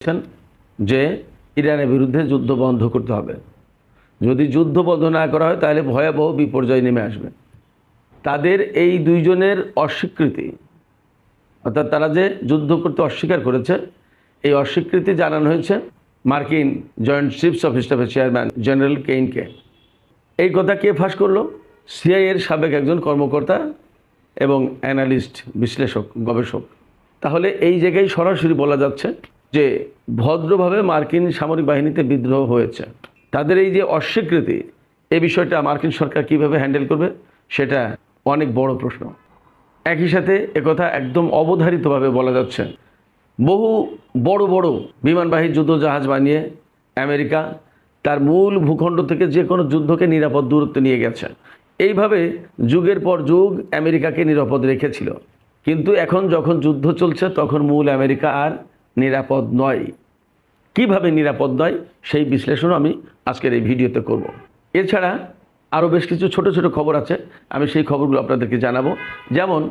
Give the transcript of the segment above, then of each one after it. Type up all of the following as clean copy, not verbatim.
যে ইরানের বিরুদ্ধে যুদ্ধ বন্ধ করতে হবে। যদি যুদ্ধ বন্ধ না করা হয় তাহলে ভয়াবহ বিপর্যয় নেমে আসবে। তাদের এই দুইজনের অস্বীকৃতি, অর্থাৎ তারা যে যুদ্ধ করতে অস্বীকার করেছে, এই অস্বীকৃতি জানানো হয়েছে মার্কিন জয়েন্ট চিফস অফ স্টাফের চেয়ারম্যান জেনারেল কেইনকে। এই কথা কে ফাঁস করলো? সিআইএর সাবেক একজন কর্মকর্তা এবং অ্যানালিস্ট, বিশ্লেষক, গবেষক। তাহলে এই জায়গায় সরাসরি বলা যাচ্ছে যে ভদ্রভাবে মার্কিন সামরিক বাহিনীতে বিদ্রোহ হয়েছে। তাদের এই যে অস্বীকৃতি, এই বিষয়টা মার্কিন সরকার কিভাবে হ্যান্ডেল করবে সেটা অনেক বড় প্রশ্ন। একই সাথে একথা একদম অবধারিতভাবে বলা যাচ্ছে, বহু বড় বড় বিমানবাহী যুদ্ধজাহাজ বানিয়ে আমেরিকা তার মূল ভূখণ্ড থেকে যে কোনো যুদ্ধকে নিরাপদ দূরত্বে নিয়ে গেছে। এইভাবে যুগের পর যুগ আমেরিকাকে নিরাপদ রেখেছিল। কিন্তু এখন যখন যুদ্ধ চলছে তখন মূল আমেরিকা আর নিরাপদ নয়। কিভাবে নিরাপদ নয় সেই বিশ্লেষণ আমি আজকের এই ভিডিওতে করব। এছাড়া আরও বেশ কিছু ছোট ছোট খবর আছে, আমি সেই খবরগুলো আপনাদেরকে জানাবো। যেমন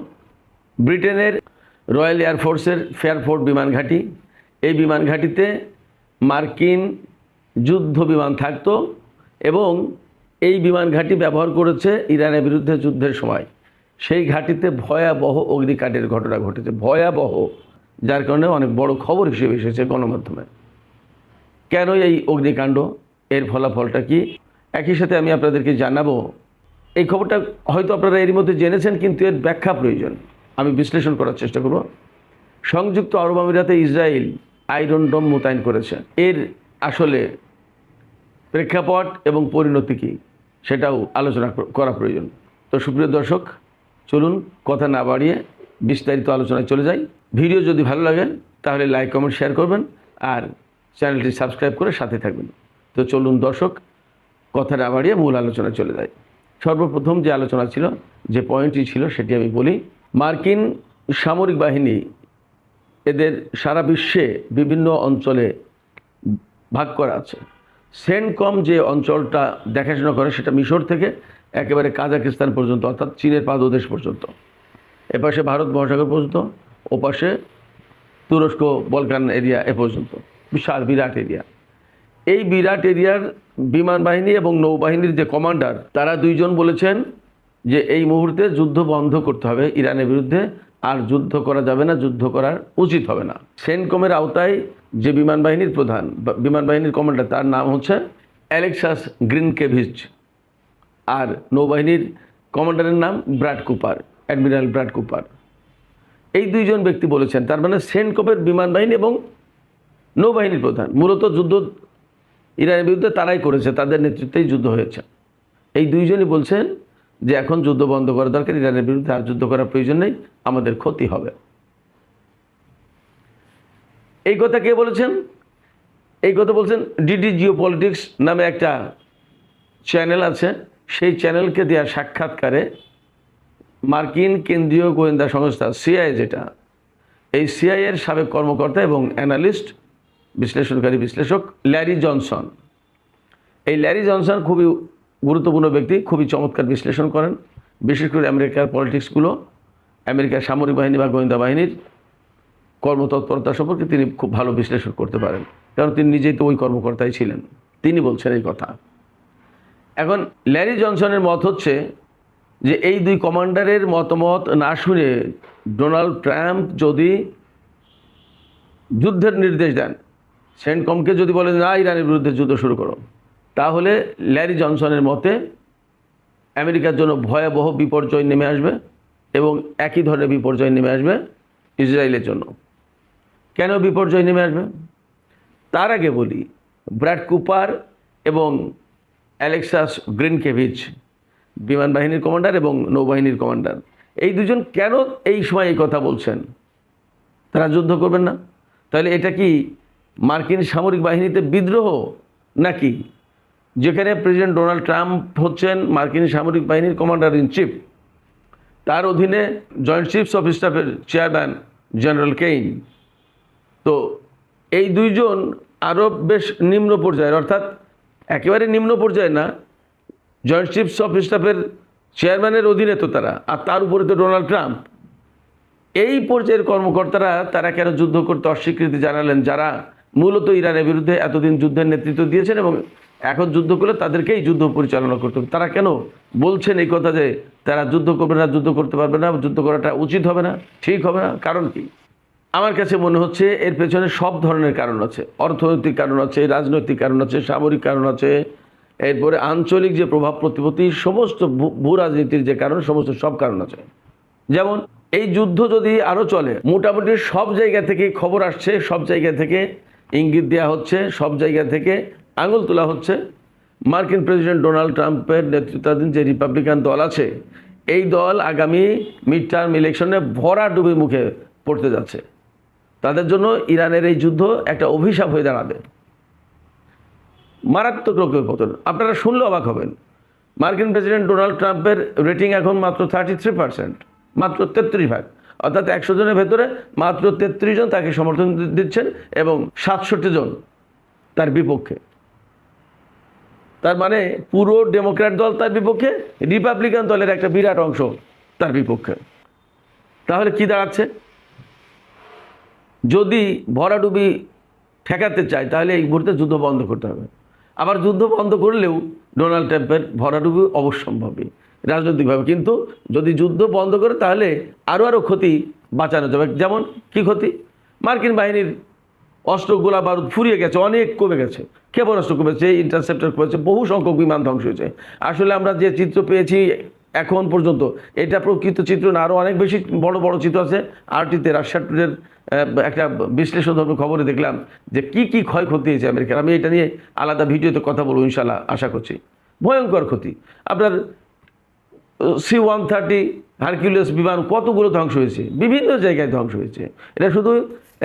ব্রিটেনের রয়্যাল এয়ারফোর্সের ফেয়ারফোর্ট বিমান ঘাঁটি, এই বিমান ঘাঁটিতে মার্কিন যুদ্ধ বিমান থাকতো এবং এই বিমান ঘাঁটি ব্যবহার করেছে ইরানের বিরুদ্ধে যুদ্ধের সময়। সেই ঘাঁটিতে ভয়াবহ অগ্নিকাণ্ডের ঘটনা ঘটেছে, ভয়াবহ, যার কারণে অনেক বড় খবর হিসেবে এসেছে গণমাধ্যমে। কেন এই অগ্নিকাণ্ড, এর ফলাফলটা কি, একই সাথে আমি আপনাদেরকে জানাবো। এই খবরটা হয়তো আপনারা এরই মধ্যে জেনেছেন, কিন্তু এর ব্যাখ্যা প্রয়োজন, আমি বিশ্লেষণ করার চেষ্টা করব। সংযুক্ত আরব আমিরাতে ইসরায়েল আয়রন ডোম মোতায়েন করেছে, এর আসলে প্রেক্ষাপট এবং পরিণতি কী সেটাও আলোচনা করা প্রয়োজন। তো সুপ্রিয় দর্শক, চলুন কথা না বাড়িয়ে বিস্তারিত আলোচনায় চলে যাই। ভিডিও যদি ভালো লাগে তাহলে লাইক, কমেন্ট, শেয়ার করবেন আর চ্যানেলটি সাবস্ক্রাইব করে সাথে থাকবেন। তো চলুন দর্শক, কথা না বাড়িয়ে মূল আলোচনায় চলে যাই। সর্বপ্রথম যে আলোচনা ছিল, যে পয়েন্টটি ছিল সেটি আমি বলি। মার্কিন সামরিক বাহিনী এদের সারা বিশ্বে বিভিন্ন অঞ্চলে ভাগ করা আছে। সেন্টকম যে অঞ্চলটা দেখাশোনা করে সেটা মিশর থেকে একেবারে কাজাকিস্তান পর্যন্ত, অর্থাৎ চীনের পাদদেশ পর্যন্ত, এপাশে ভারত মহাসাগর পর্যন্ত, ওপাশে তুরস্ক বলকান এরিয়া এ পর্যন্ত, বিশাল বিরাট এরিয়া। এই বিরাট এরিয়ার বিমান বাহিনী এবং নৌবাহিনীর যে কমান্ডার, তারা দুইজন বলেছেন যে এই মুহূর্তে যুদ্ধ বন্ধ করতে হবে ইরানের বিরুদ্ধে, আর যুদ্ধ করা যাবে না, যুদ্ধ করার উচিত হবে না। সেন্টকমের আওতায় যে বিমান বাহিনীর প্রধান, বিমান বাহিনীর কমান্ডার, তার নাম হচ্ছে অ্যালেক্সাস গ্রিনকেভিচ, আর নৌবাহিনীর কমান্ডারের নাম Brad Cooper, admiral Brad Cooper. এই দুইজন ব্যক্তি বলেছেন, তার মানে সেন্টকমের বিমান বাহিনী এবং নৌবাহিনীর প্রধান মূলত যুদ্ধ ইরানের বিরুদ্ধে তারাই করেছে, তাদের নেতৃত্বেই যুদ্ধ হয়েছে। এই দুইজনই বলছেন যে এখন যুদ্ধ বন্ধ করা দরকার, ইরানের বিরুদ্ধে আর যুদ্ধ করার প্রয়োজন নেই, আমাদের ক্ষতি হবে। এই কথা কে বলেছেন? এই কথা বলছেন ডিডি জিওপলিটিক্স নামে একটা চ্যানেল আছে, সেই চ্যানেলকে দেওয়া সাক্ষাৎকারে মার্কিন কেন্দ্রীয় গোয়েন্দা সংস্থা সিআইএ, যেটা, এই সিআইএর সাবেক কর্মকর্তা এবং অ্যানালিস্ট, বিশ্লেষণকারী বিশ্লেষক ল্যারি জনসন। এই ল্যারি জনসন খুবই গুরুত্বপূর্ণ ব্যক্তি, খুবই চমৎকার বিশ্লেষণ করেন, বিশেষ করে আমেরিকার পলিটিক্সগুলো, আমেরিকার সামরিক বাহিনী বা গোয়েন্দা বাহিনীর কর্মতৎপরতা সম্পর্কে তিনি খুব ভালো বিশ্লেষণ করতে পারেন, কারণ তিনি নিজেই তো ওই কর্মকর্তাই ছিলেন। তিনি বলছেন এই কথা। এখন ল্যারি জনসনের মত হচ্ছে যে এই দুই কমান্ডারের মতামত না শুনে ডোনাল্ড ট্রাম্প যদি যুদ্ধের নির্দেশ দেন, সেন্টকমকে যদি বলেন না ইরানের বিরুদ্ধে যুদ্ধ শুরু করো, তাহলে ল্যারি জনসনের মতে আমেরিকার জন্য ভয়াবহ বিপর্যয় নেমে আসবে এবং একই ধরনের বিপর্যয় নেমে আসবে ইসরায়েলের জন্য। কেন বিপর্যয় নেমে আসবে তার আগে বলি, ব্র্যাড কুপার এবং অ্যালেক্সাস গ্রিনকেভিচ, বিমান বাহিনীর কমান্ডার এবং নৌবাহিনীর কমান্ডার, এই দুজন কেন এই সময় এই কথা বলছেন? তারা যুদ্ধ করবেন না? তাহলে এটা কি মার্কিন সামরিক বাহিনীতে বিদ্রোহ নাকি? যেখানে প্রেসিডেন্ট ডোনাল্ড ট্রাম্প হচ্ছেন মার্কিন সামরিক বাহিনীর কমান্ডার ইন চিফ, তার অধীনে জয়েন্ট চিফস অফ স্টাফের চেয়ারম্যান জেনারেল কেইন। তো এই দুইজন আরও বেশ নিম্ন পর্যায়ের, অর্থাৎ একেবারে নিম্ন পর্যায়ে না, জয়েন্ট চিফস অফ স্টাফের চেয়ারম্যানের অধীনে তো তারা, আর তার উপরে তো ডোনাল্ড ট্রাম্প। এই পর্যায়ের কর্মকর্তারা তারা কেন যুদ্ধ করতে অস্বীকৃতি জানালেন, যারা মূলত ইরানের বিরুদ্ধে এতদিন যুদ্ধের নেতৃত্ব দিয়েছেন এবং এখন যুদ্ধ করলে তাদেরকেই যুদ্ধ পরিচালনা করতে হবে। তারা কেন বলছেন এই কথা যে তারা যুদ্ধ করবে না, যুদ্ধ করতে পারবে না, যুদ্ধ করাটা উচিত হবে না, ঠিক হবে না? কারণ কি? আমার কাছে মনে হচ্ছে এর পেছনে সব ধরনের কারণ আছে। অর্থনৈতিক কারণ আছে, রাজনৈতিক কারণ আছে, সামরিক কারণ আছে, এরপরে আঞ্চলিক যে প্রভাব প্রতিপত্তি, সমস্ত ভূ রাজনীতির যে কারণ, সমস্ত সব কারণ আছে। যেমন এই যুদ্ধ যদি আরও চলে, মোটামুটি সব জায়গা থেকে খবর আসছে, সব জায়গা থেকে ইঙ্গিত দেওয়া হচ্ছে, সব জায়গা থেকে আঙুল তোলা হচ্ছে, মার্কিন প্রেসিডেন্ট ডোনাল্ড ট্রাম্পের নেতৃত্বাধীন যে রিপাবলিকান দল আছে, এই দল আগামী মিড টার্ম ইলেকশনে ভরাডুবির মুখে পড়তে যাচ্ছে। তাদের জন্য ইরানের এই যুদ্ধ একটা অভিশাপ হয়ে দাঁড়াবে, মারাত্মক রকমের পতন। আপনারা শুনলে অবাক হবেন, মার্কিন প্রেসিডেন্ট ডোনাল্ড ট্রাম্পের রেটিং এখন মাত্র 33%, মাত্র 33 ভাগ, অর্থাৎ 100 জনের ভেতরে মাত্র 33 জন তাকে সমর্থন দিচ্ছেন এবং 67 জন তার বিপক্ষে। তার মানে পুরো ডেমোক্র্যাট দল তার বিপক্ষে, রিপাবলিকান দলের একটা বিরাট অংশ তার বিপক্ষে। তাহলে কি দাঁড়াচ্ছে? যদি ভরাডুবি ঠেকাতে চায় তাহলে এই মুহূর্তে যুদ্ধ বন্ধ করতে হবে। আবার যুদ্ধ বন্ধ করলেও ডোনাল্ড ট্রাম্পের ভরাডুবি অবশ্যম্ভাবী রাজনৈতিকভাবে। কিন্তু যদি যুদ্ধ বন্ধ করে তাহলে আরও ক্ষতি বাঁচানো যাবে। যেমন কি ক্ষতি? মার্কিন বাহিনীর অস্ত্র, গোলা বারুদ ফুরিয়ে গেছে, অনেক কমে গেছে। ক্ষেপণাস্ত্র কমেছে, ইন্টারসেপ্টর কমেছে, বহু সংখ্যক বিমান ধ্বংস হয়েছে। আসলে আমরা যে চিত্র পেয়েছি এখন পর্যন্ত, এটা প্রকৃত চিত্র না, আরও অনেক বেশি বড় বড় চিত্র আছে। আরটিতে রাশিয়ার একটা বিশ্লেষণধর্মী খবরে দেখলাম যে কি ক্ষয়ক্ষতি হয়েছে আমেরিকার। আমি এটা নিয়ে আলাদা ভিডিওতে কথা বলবো ইনশাল্লাহ, আশা করছি। ভয়ঙ্কর ক্ষতি। আপনার C-130 হারকিউলিস বিমান কতগুলো ধ্বংস হয়েছে, বিভিন্ন জায়গায় ধ্বংস হয়েছে। এটা শুধু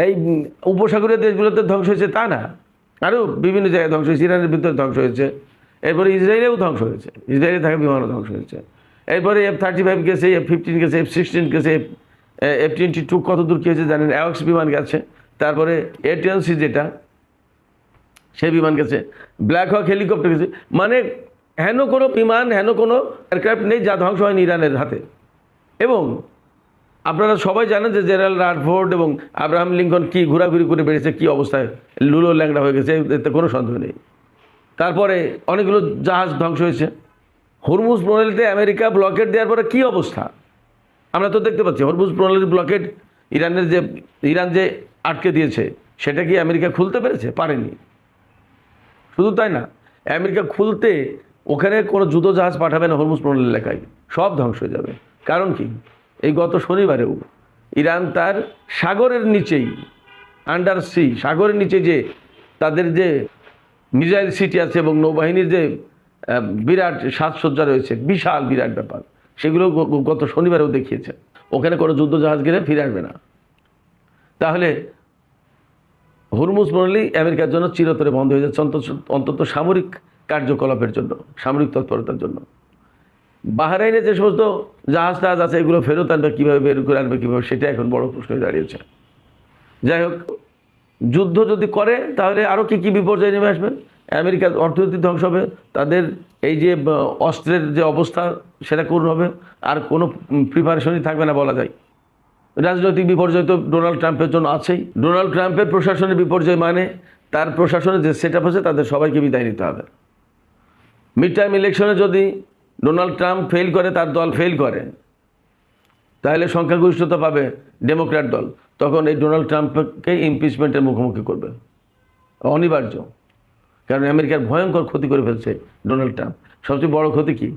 এই উপসাগরীয় দেশগুলোতে ধ্বংস হয়েছে তা না, আরও বিভিন্ন জায়গায় ধ্বংস হয়েছে। ইরানের ভিতরে ধ্বংস হয়েছে, এরপরে ইসরায়েলেও ধ্বংস হয়েছে, ইসরায়েলে থাকা বিমানও ধ্বংস হয়েছে। এরপরে F-35 গেছে, F-15 গেছে, F-16 গেছে, F-22 কত দূর কী হয়েছে জানেন, অ্যাওয়াক্স বিমান গেছে, তারপরে A-10C যেটা সেই বিমান গেছে, ব্ল্যাক হক হেলিকপ্টার গেছে। মানে হেন কোনো বিমান, হেন কোনো এয়ারক্রাফট নেই যা ধ্বংস হয়নি ইরানের হাতে। এবং আপনারা সবাই জানেন যে জেনারেল রাডফোর্ড এবং আব্রাহাম লিঙ্কন কি ঘোরাঘুরি করে বেড়েছে, কি অবস্থায় লুলো ল্যাংড়া হয়ে গেছে, এতে কোনো সন্দেহ নেই। তারপরে অনেকগুলো জাহাজ ধ্বংস হয়েছে। হরমুজ প্রণালীতে আমেরিকা ব্লকেট দেওয়ার পরে কি অবস্থা আমরা তো দেখতে পাচ্ছি। হরমুজ প্রণালীর ব্লকেট ইরান যে আটকে দিয়েছে, সেটা কি আমেরিকা খুলতে পেরেছে? পারেনি। শুধু তাই না, আমেরিকা খুলতে ওখানে কোনো যুদ্ধ জাহাজ পাঠাবে না হরমুজ প্রণালী এলাকায়, সব ধ্বংস হয়ে যাবে। কারণ কি? এই গত শনিবারেও ইরান তার সাগরের নিচেই, আন্ডার সি, সাগরের নিচে যে তাদের যে মিসাইল সিটি আছে এবং নৌবাহিনীর যে বিরাট সাজসজ্জা রয়েছে, বিশাল বিরাট ব্যাপার, সেগুলো গত শনিবারেও দেখিয়েছে। ওখানে কোনো যুদ্ধ জাহাজ গেলে ফিরে আসবে না। তাহলে হরমুজ প্রণালী আমেরিকার জন্য চিরতরে বন্ধ হয়ে যাচ্ছে, অন্তত সামরিক কার্যকলাপের জন্য, সামরিক তৎপরতার জন্য। বাহরাইনে যে সমস্ত জাহাজ টাহাজ আছে, এগুলো ফেরত আনবে কীভাবে, বের করে আনবে কীভাবে, সেটা এখন বড় প্রশ্ন দাঁড়িয়েছে। যাই হোক, যুদ্ধ যদি করে তাহলে আরও কী বিপর্যয় নেমে আসবে। আমেরিকার অর্থনীতি ধ্বংস হবে, তাদের এই যে অস্ত্রের যে অবস্থা সেটা করুন হবে, আর কোনো প্রিপারেশনই থাকবে না বলা যায়। রাজনৈতিক বিপর্যয় তো ডোনাল্ড ট্রাম্পের জন্য আছেই। ডোনাল্ড ট্রাম্পের প্রশাসনের বিপর্যয় মানে তার প্রশাসনে যে সেট আপ আছে তাদের সবাইকে বিদায় নিতে হবে। মিড টার্ম ইলেকশনে যদি ডোনাল্ড ট্রাম্প ফেল করে, তার দল ফেল করে, তাহলে সংখ্যাগরিষ্ঠতা পাবে ডেমোক্র্যাট দল, তখন এই ডোনাল্ড ট্রাম্পকে ইমপিচমেন্টের মুখোমুখি করবে, অনিবার্য। কারণ আমেরিকার ভয়ঙ্কর ক্ষতি করে ফেলছে ডোনাল্ড ট্রাম্প। সবচেয়ে বড় ক্ষতি কি?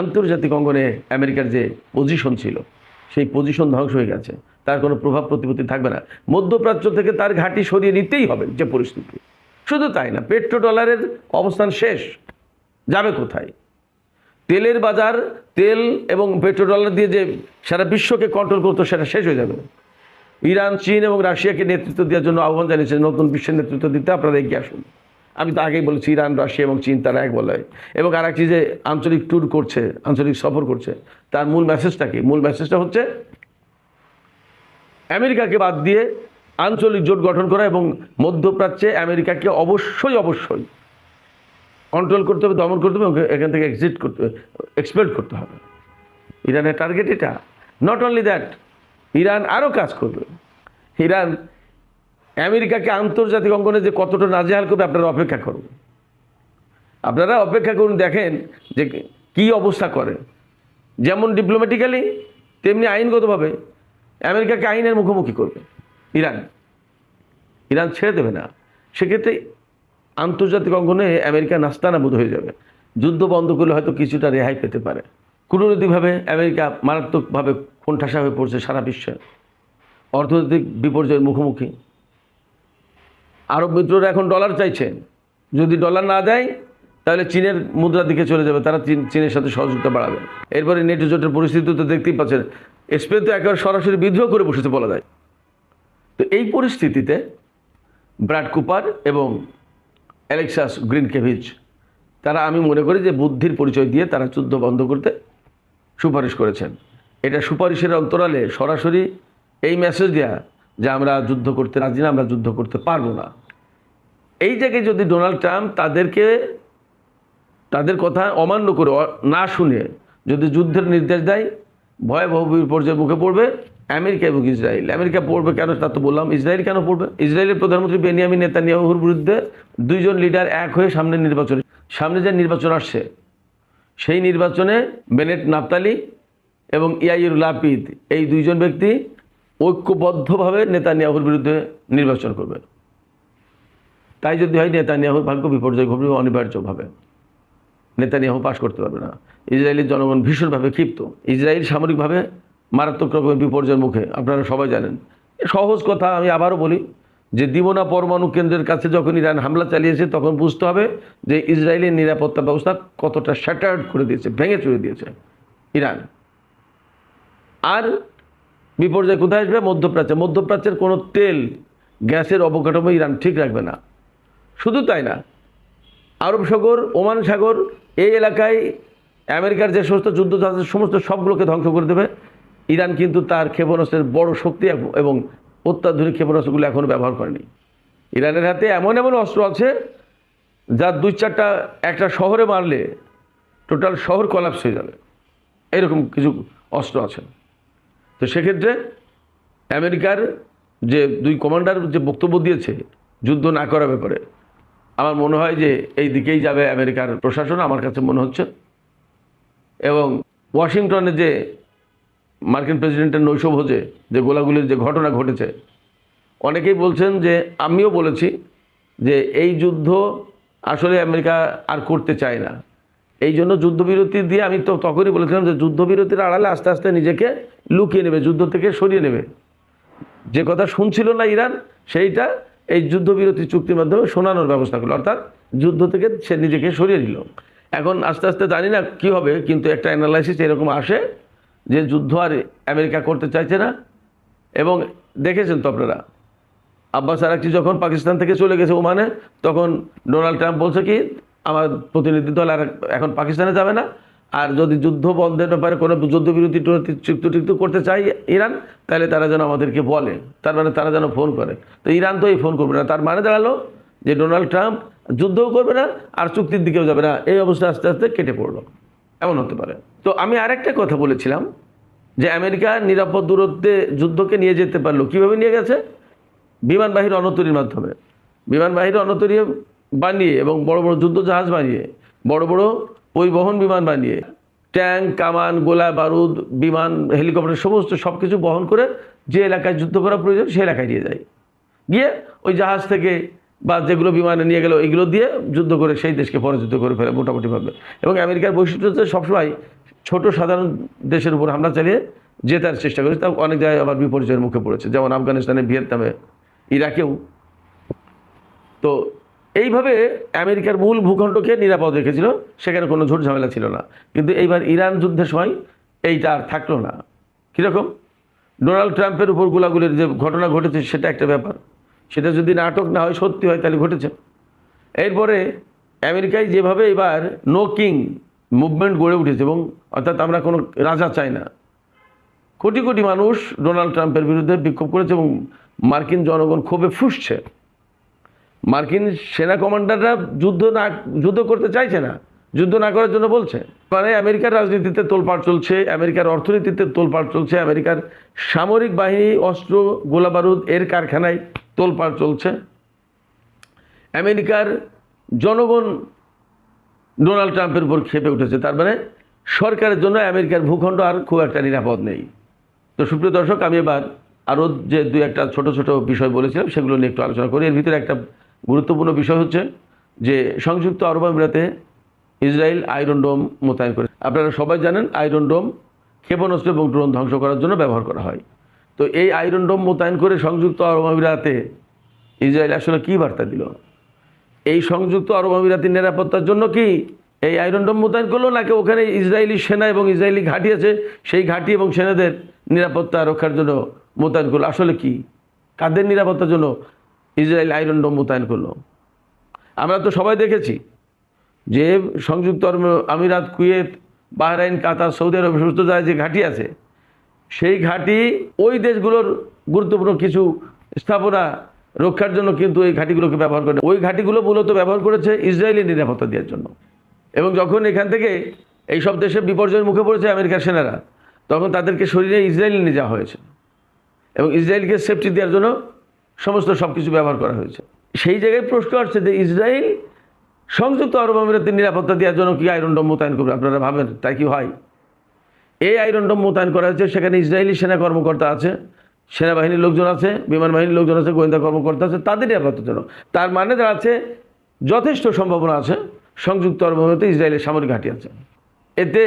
আন্তর্জাতিক অঙ্গনে আমেরিকার যে পজিশন ছিল, সেই পজিশন ধ্বংস হয়ে গেছে, তার কোনো প্রভাব প্রতিপত্তি থাকবে না। মধ্যপ্রাচ্য থেকে তার ঘাঁটি সরিয়ে নিতেই হবে যে পরিস্থিতি। শুধু তাই না, পেট্রো ডলারের অবস্থান শেষ, যাবে কোথায়? তেলের বাজার, তেল এবং পেট্রো ডলার দিয়ে যে সারা বিশ্বকে কন্ট্রোল করতো, সেটা শেষ হয়ে যাবে। ইরান, চীন এবং রাশিয়াকে নেতৃত্ব দেওয়ার জন্য আহ্বান জানিয়েছে, নতুন বিশ্বের নেতৃত্ব দিতে আপনারা এগিয়ে আসুন। আমি তো আগেই বলেছি, ইরান, রাশিয়া এবং চীন তারা এক বলে। এবং আর একটি যে আঞ্চলিক ট্যুর করছে, আঞ্চলিক সফর করছে, তার মূল মেসেজটা কি? মূল মেসেজটা হচ্ছে আমেরিকাকে বাদ দিয়ে আঞ্চলিক জোট গঠন করা এবং মধ্যপ্রাচ্যে আমেরিকাকে অবশ্যই কন্ট্রোল করতে হবে, দমন করতে হবে, এখান থেকে এক্সপেল করতে হবে। ইরানের টার্গেট এটা। নট অনলি দ্যাট, ইরান আরও কাজ করবে। ইরান আমেরিকাকে আন্তর্জাতিক অঙ্গনে যে কতটা নাজেহাল করবে আপনারা অপেক্ষা করুন। আপনারা অপেক্ষা করুন, দেখেন যে কি অবস্থা করে। যেমন ডিপ্লোম্যাটিক্যালি তেমনি আইনগতভাবে আমেরিকাকে আইনের মুখোমুখি করবে ইরান। ইরান ছেড়ে দেবে না। সেক্ষেত্রে আন্তর্জাতিক অঙ্গনে আমেরিকা নাস্তানাবুদ হয়ে যাবে। যুদ্ধ বন্ধ করলে হয়তো কিছুটা রেহাই পেতে পারে। কূটনৈতিকভাবে আমেরিকা মারাত্মকভাবে কোণঠাসা হয়ে পড়ছে সারা বিশ্বে, অর্থনৈতিক বিপর্যয়ের মুখোমুখি। আরব মিত্ররা এখন ডলার চাইছে, যদি ডলার না দেয় তাহলে চীনের মুদ্রার দিকে চলে যাবে, তারা চীনের সাথে সহযোগিতা বাড়াবে। এরপরে নেটো জোটের পরিস্থিতি তো দেখতেই পাচ্ছেন, স্পেন তো একেবারে সরাসরি বিদ্রোহ করে বসেছে বলা যায়। তো এই পরিস্থিতিতে ব্র্যাড কুপার এবং অ্যালেক্সাস গ্রিনকেভিচ তারা, আমি মনে করি যে বুদ্ধির পরিচয় দিয়ে তারা যুদ্ধ বন্ধ করতে সুপারিশ করেছেন। এটা সুপারিশের অন্তরালে সরাসরি এই মেসেজ দেয়া যে আমরা যুদ্ধ করতে রাজি না, আমরা যুদ্ধ করতে পারবো না। এই জায়গায় যদি ডোনাল্ড ট্রাম্প তাদের কথা অমান্য করে, না শুনে যদি যুদ্ধের নির্দেশ দেয়, ভয়াবহ বিপর্যয়ের মুখে পড়বে আমেরিকা এবং ইসরায়েল। আমেরিকা পড়বে কেন তা তো বললাম, ইসরায়েল কেন পড়বে? ইসরায়েলের প্রধানমন্ত্রী বেনিয়ামিন নেতানিয়াহুর বিরুদ্ধে দুইজন লিডার এক হয়ে সামনে যে নির্বাচন আসছে, সেই নির্বাচনে বেনেট নাফতালি এবং ইয়াইর লাপিদ, এই দুইজন ব্যক্তি ঐক্যবদ্ধভাবে নেতানিয়াহুর বিরুদ্ধে নির্বাচন করবে। তাই যদি হয় নেতানিয়াহুর ভাগ্য বিপর্যয় ঘটবে অনিবার্যভাবে। নেতানিয়াহু পাশ করতে পারবে না। ইসরায়েলের জনগণ ভীষণভাবে ক্ষিপ্ত। ইসরায়েল সামরিকভাবে মারাত্মক রকমের বিপর্যয়ের মুখে, আপনারা সবাই জানেন। সহজ কথা আমি আবারও বলি যে দিবোনা পরমাণু কেন্দ্রের কাছে যখন ইরান হামলা চালিয়েছে, তখন বুঝতে হবে যে ইসরায়েলের নিরাপত্তা ব্যবস্থা কতটা শ্যাটার্ড করে দিয়েছে, ভেঙে চুরে দিয়েছে ইরান। আর বিপর্যয় কোথায় আসবে? মধ্যপ্রাচ্যের কোনো তেল গ্যাসের অবকাঠামো ইরান ঠিক রাখবে না। শুধু তাই না, আরব সাগর, ওমান সাগর, এই এলাকায় আমেরিকার যে সমস্ত যুদ্ধজাহাজ সমস্ত সবগুলোকে ধ্বংস করে দেবে ইরান। কিন্তু তার ক্ষেপণাস্ত্রের বড় শক্তি এবং অত্যাধুনিক ক্ষেপণাস্ত্রগুলো এখনও ব্যবহার করেনি। ইরানের হাতে এমন এমন অস্ত্র আছে যার 2-4টা একটা শহরে মারলে টোটাল শহর কলাপস হয়ে যাবে, এরকম কিছু অস্ত্র আছে। তো সেক্ষেত্রে আমেরিকার যে দুই কমান্ডার যে বক্তব্য দিয়েছে যুদ্ধ না করার ব্যাপারে, আমার মনে হয় যে এই দিকেই যাবে আমেরিকার প্রশাসন, আমার কাছে মনে হচ্ছে। এবং ওয়াশিংটনে যে মার্কিন প্রেসিডেন্টের নৈশভোজে যে গোলাগুলির যে ঘটনা ঘটেছে, অনেকেই বলছেন, যে আমিও বলেছি, যে এই যুদ্ধ আসলে আমেরিকা আর করতে চায় না। এই জন্য যুদ্ধবিরতি দিয়ে, আমি তো তখনই বলেছিলাম যে যুদ্ধবিরতির আড়ালে আস্তে আস্তে নিজেকে লুকিয়ে নেবে, যুদ্ধ থেকে সরিয়ে নেবে। যে কথা শুনছিল না ইরান, সেইটা এই যুদ্ধবিরতি চুক্তির মাধ্যমে শোনানোর ব্যবস্থা করলো, অর্থাৎ যুদ্ধ থেকে সে নিজেকে সরিয়ে নিল। এখন আস্তে আস্তে জানি না কী হবে, কিন্তু একটা অ্যানালাইসিস এরকম আসে যে যুদ্ধ আর আমেরিকা করতে চাইছে না। এবং দেখেছেন তো আপনারা, আব্বাস আরাকচি যখন পাকিস্তান থেকে চলে গেছে ওমানে, তখন ডোনাল্ড ট্রাম্প বলছে কি, আমার প্রতিনিধি দল আর এখন পাকিস্তানে যাবে না, আর যদি যুদ্ধ বন্ধের ব্যাপারে কোনো যুদ্ধবিরতি চুক্তি করতে চাই ইরান, তাহলে তারা যেন আমাদেরকে বলে, তার মানে তারা যেন ফোন করে। তো ইরান তো এই ফোন করবে না, তার মানে দাঁড়ালো যে ডোনাল্ড ট্রাম্প যুদ্ধও করবে না আর চুক্তির দিকেও যাবে না। এই অবস্থা আস্তে আস্তে কেটে পড়লো, এমন হতে পারে। তো আমি আরেকটা কথা বলেছিলাম যে আমেরিকা নিরাপদ দূরত্বে যুদ্ধকে নিয়ে যেতে পারলো। কীভাবে নিয়ে গেছে? বিমানবাহী রণতরীর মাধ্যমে। বিমানবাহী রণতরী বানিয়ে এবং বড় বড় যুদ্ধজাহাজ বানিয়ে, বড় বড় পরিবহন বিমান বানিয়ে, ট্যাঙ্ক, কামান, গোলা বারুদ, বিমান, হেলিকপ্টার সমস্ত সব কিছু বহন করে যে এলাকায় যুদ্ধ করা প্রয়োজন সে এলাকায় নিয়ে যায়, গিয়ে ওই জাহাজ থেকে বা যেগুলো বিমানে নিয়ে গেল এইগুলো দিয়ে যুদ্ধ করে সেই দেশকে পরাজিত করে ফেলে মোটামুটিভাবে। এবং আমেরিকার বৈশিষ্ট্য হচ্ছে সবসময় ছোট সাধারণ দেশের উপর হামলা চালিয়ে জেতার চেষ্টা করেছে। তা অনেক জায়গায় আবার বিপর্যয়ের মুখে পড়েছে, যেমন আফগানিস্তানে, ভিয়েতনামে, ইরাকেও। তো এইভাবে আমেরিকার মূল ভূখণ্ডকে নিরাপদ রেখেছিল, সেখানে কোনো ঝুট ঝামেলা ছিল না। কিন্তু এইবার ইরান যুদ্ধের সময় এইটা আর থাকলো না। কীরকম? ডোনাল্ড ট্রাম্পের উপর গোলাগুলির যে ঘটনা ঘটেছে সেটা একটা ব্যাপার, সেটা যদি নাটক না হয় সত্যি হয় তাহলে ঘটেছে। এরপরে আমেরিকায় যেভাবে এবার নো কিং মুভমেন্ট গড়ে উঠেছে, এবং অর্থাৎ আমরা কোনো রাজা চাই না, কোটি কোটি মানুষ ডোনাল্ড ট্রাম্পের বিরুদ্ধে বিক্ষোভ করেছে এবং মার্কিন জনগণ ক্ষোভে ফুঁসছে। মার্কিন সেনা কমান্ডাররা যুদ্ধ করতে চাইছে না, যুদ্ধ না করার জন্য বলছে। মানে আমেরিকার রাজনীতিতে তোলপাড় চলছে, আমেরিকার অর্থনীতিতে তোলপাড় চলছে, আমেরিকার সামরিক বাহিনী, অস্ত্র, গোলা বারুদ এর কারখানায় তোলপাড় চলছে। আমেরিকার জনগণ ডোনাল্ড ট্রাম্পের উপর ক্ষেপে উঠেছে, তার মানে সরকারের জন্য আমেরিকার ভূখণ্ড আর খুব একটা নিরাপদ নেই। তো সুপ্রিয় দর্শক, আমি এবার আরও যে দুই একটা ছোট ছোট বিষয় বলেছিলাম সেগুলো নিয়ে একটু আলোচনা করি। এর ভিতরে একটা গুরুত্বপূর্ণ বিষয় হচ্ছে যে সংযুক্ত আরব আমিরাতে ইসরায়েল আয়রন ডোম মোতায়েন করে। আপনারা সবাই জানেন আয়রন ডোম ক্ষেপণাস্ত্র এবং ড্রোন ধ্বংস করার জন্য ব্যবহার করা হয়। তো এই আয়রন ডোম মোতায়েন করে সংযুক্ত আরব আমিরাতে ইসরায়েল আসলে কী বার্তা দিল? এই সংযুক্ত আরব আমিরাতের নিরাপত্তার জন্য কি এই আয়রন ডোম মোতায়েন করলো, নাকি ওখানে ইসরায়েলি সেনা এবং ইসরায়েলি ঘাঁটি আছে সেই ঘাঁটি এবং সেনাদের নিরাপত্তা রক্ষার জন্য মোতায়েন করলো? আসলে কি, কাদের নিরাপত্তার জন্য ইসরায়েল আয়রন ডোম মোতায়েন করলো? আমরা তো সবাই দেখেছি যে সংযুক্ত আরব আমিরাত, কুয়েত, বাহরাইন, কাতার, সৌদি আরব সমস্ত জায়গায় যে ঘাঁটি আছে সেই ঘাঁটি ওই দেশগুলোর গুরুত্বপূর্ণ কিছু স্থাপনা রক্ষার জন্য কিন্তু এই ঘাঁটিগুলোকে ব্যবহার করে। ওই ঘাঁটিগুলো মূলত ব্যবহার করেছে ইসরায়েলি নিরাপত্তা দেওয়ার জন্য। এবং যখন এখান থেকে এই সব দেশের বিপর্যয়ের মুখে পড়েছে আমেরিকার সেনারা, তখন তাদেরকে সরিয়ে ইসরায়েল নিয়ে যাওয়া হয়েছে এবং ইসরায়েলকে সেফটি দেওয়ার জন্য সমস্ত সব কিছু ব্যবহার করা হয়েছে। সেই জায়গায় প্রশ্ন আসছে যে ইসরায়েল সংযুক্ত আরব আমিরাতের নিরাপত্তা দেওয়ার জন্য কি আয়রন ডোম মোতায়েন করবে? আপনারা ভাবেন তাই কি হয়? এই আয়রন ডোম মোতায়েন করা হয়েছে, সেখানে ইসরায়েলি সেনা কর্মকর্তা আছে, সেনাবাহিনীর লোকজন আছে, বিমান বাহিনীর লোকজন আছে, গোয়েন্দা কর্মকর্তা আছে, তাদের নিরাপত্তার জন্য। তার মানে দাঁড়াচ্ছে যথেষ্ট সম্ভাবনা আছে সংযুক্ত আরব আমিরাতে ইসরায়েলের সামরিক ঘাঁটি আছে। এতে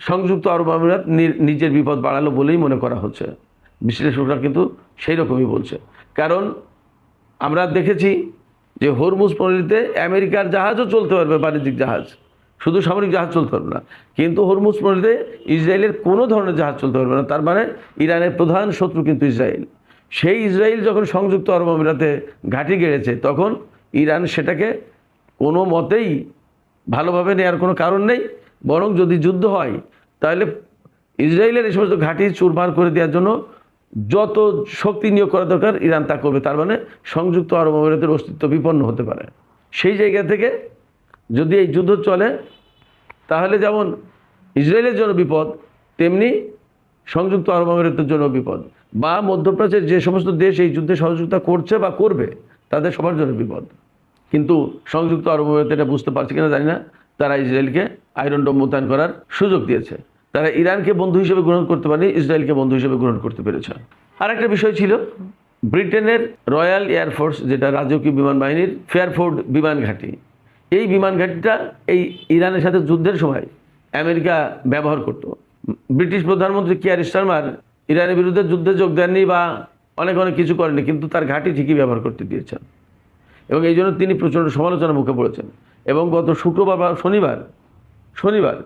সংযুক্ত আরব আমিরাত নিজের বিপদ বাড়ালো বলেই মনে করা হচ্ছে। বিশ্লেষকরা কিন্তু সেই রকমই বলছে। কারণ আমরা দেখেছি যে হরমুজ প্রণালীতে আমেরিকার জাহাজও চলতে পারবে, বাণিজ্যিক জাহাজ, শুধু সামরিক জাহাজ চলতে পারবে না। কিন্তু হরমুজ প্রণালীতে ইসরায়েলের কোনো ধরনের জাহাজ চলতে পারবে না। তার মানে ইরানের প্রধান শত্রু কিন্তু ইসরায়েল। সেই ইসরায়েল যখন সংযুক্ত আরব আমিরাতে ঘাঁটি গেড়েছে, তখন ইরান সেটাকে কোনো মতেই ভালোভাবে নেওয়ার কোনো কারণ নেই। বরং যদি যুদ্ধ হয় তাহলে ইসরায়েলের এই সমস্ত ঘাঁটি চুরমার করে দেওয়ার জন্য যত শক্তি নিয়োগ করা দরকার ইরান তা করবে। তার মানে সংযুক্ত আরব আমিরাতের অস্তিত্ব বিপন্ন হতে পারে। সেই জায়গা থেকে যদি এই যুদ্ধ চলে তাহলে যেমন ইসরায়েলের জন্য বিপদ, তেমনি সংযুক্ত আরব আমিরাতের জন্য বিপদ, বা মধ্যপ্রাচ্যের যে সমস্ত দেশ এই যুদ্ধে সহযোগিতা করছে বা করবে তাদের সবার জন্য বিপদ। কিন্তু সংযুক্ত আরব আমিরাত এটা বুঝতে পারছে কিনা জানি না, তারা ইসরায়েলকে আয়রন ডোম মোতায়েন করার সুযোগ দিয়েছে। তারা ইরানকে বন্ধু হিসেবে গ্রহণ করতে পারেনি, ইসরায়েলকে বন্ধু হিসেবে গ্রহণ করতে পেরেছে। আর একটা বিষয় ছিল ব্রিটেনের রয়্যাল এয়ারফোর্স, যেটা রাজকীয় বিমান বাহিনীর ফেয়ারফোর্ড বিমান ঘাঁটি। এই বিমান ঘাঁটিটা এই ইরানের সাথে যুদ্ধের সময় আমেরিকা ব্যবহার করত। ব্রিটিশ প্রধানমন্ত্রী কিয়ার স্টারমার ইরানের বিরুদ্ধে যুদ্ধে যোগ দেননি বা অনেক কিছু করেনি, কিন্তু তার ঘাঁটি ঠিকই ব্যবহার করতে দিয়েছেন এবং এই জন্য তিনি প্রচণ্ড সমালোচনার মুখে পড়েছেন। এবং গত শুক্রবার বা শনিবার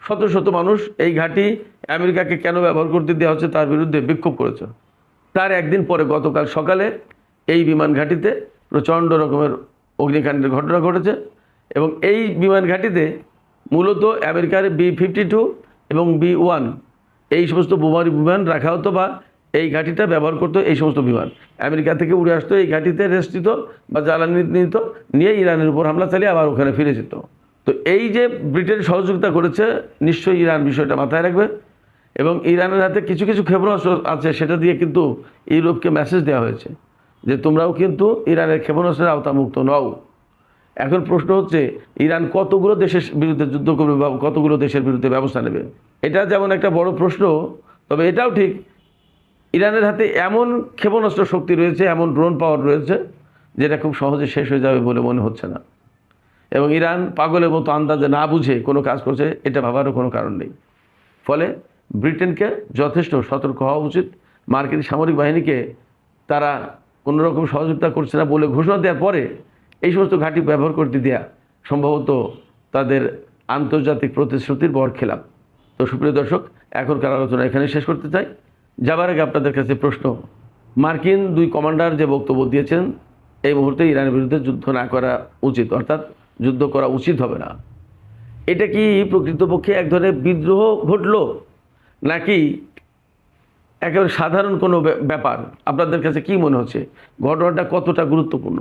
শত শত মানুষ এই ঘাঁটি আমেরিকাকে কেন ব্যবহার করতে দেওয়া হচ্ছে তার বিরুদ্ধে বিক্ষোভ করেছে। তার একদিন পরে গতকাল সকালে এই বিমান ঘাঁটিতে প্রচণ্ড রকমের অগ্নিকাণ্ডের ঘটনা ঘটেছে এবং এই বিমান ঘাঁটিতে মূলত আমেরিকার B-52 এবং B-1 এই সমস্ত বোমারি বিমান রাখা হতো, বা এই ঘাঁটিটা ব্যবহার করতো। এই সমস্ত বিমান আমেরিকা থেকে উড়ে আসতো, এই ঘাঁটিতে রেস্ট নিত বা জ্বালানি নিত, নিয়ে ইরানের উপর হামলা চালিয়ে আবার ওখানে ফিরে যেত। তো এই যে ব্রিটেন সহযোগিতা করেছে, নিশ্চয়ই ইরান বিষয়টা মাথায় রাখবে এবং ইরানের হাতে কিছু কিছু ক্ষেপণাস্ত্র আছে, সেটা দিয়ে কিন্তু ইউরোপকে মেসেজ দেওয়া হয়েছে যে তোমরাও কিন্তু ইরানের ক্ষেপণাস্ত্রের আওতামুক্ত নও। এখন প্রশ্ন হচ্ছে ইরান কতগুলো দেশের বিরুদ্ধে যুদ্ধ করবে বা কতগুলো দেশের বিরুদ্ধে ব্যবস্থা নেবে? এটা যেমন একটা বড় প্রশ্ন, তবে এটাও ঠিক ইরানের হাতে এমন ক্ষেপণাস্ত্র শক্তি রয়েছে, এমন ড্রোন পাওয়ার রয়েছে, যেটা খুব সহজে শেষ হয়ে যাবে বলে মনে হচ্ছে না। এবং ইরান পাগলের মতো আন্দাজে না বুঝে কোনো কাজ করছে, এটা ভাবারও কোনো কারণ নেই। ফলে ব্রিটেনকে যথেষ্ট সতর্ক হওয়া উচিত। মার্কিন সামরিক বাহিনীকে তারা কোনোরকম সহযোগিতা করছে না বলে ঘোষণা দেওয়ার পরে এই সমস্ত ঘাঁটি ব্যবহার করতে দেওয়া সম্ভবত তাদের আন্তর্জাতিক প্রতিশ্রুতির বরখেলাপ। তো সুপ্রিয় দর্শক, এখনকার আলোচনা এখানে শেষ করতে চাই। যাবার আগে আপনাদের কাছে প্রশ্ন, মার্কিন দুই কমান্ডার যে বক্তব্য দিয়েছেন এই মুহূর্তে ইরানের বিরুদ্ধে যুদ্ধ না করা উচিত, অর্থাৎ যুদ্ধ করা উচিত হবে না, এটা কি প্রকৃতপক্ষে এক ধরনের বিদ্রোহ ঘটল নাকি একেবারে সাধারণ কোনো ব্যাপার? আপনাদের কাছে কি মনে হচ্ছে? ঘটনাটা কতটা গুরুত্বপূর্ণ?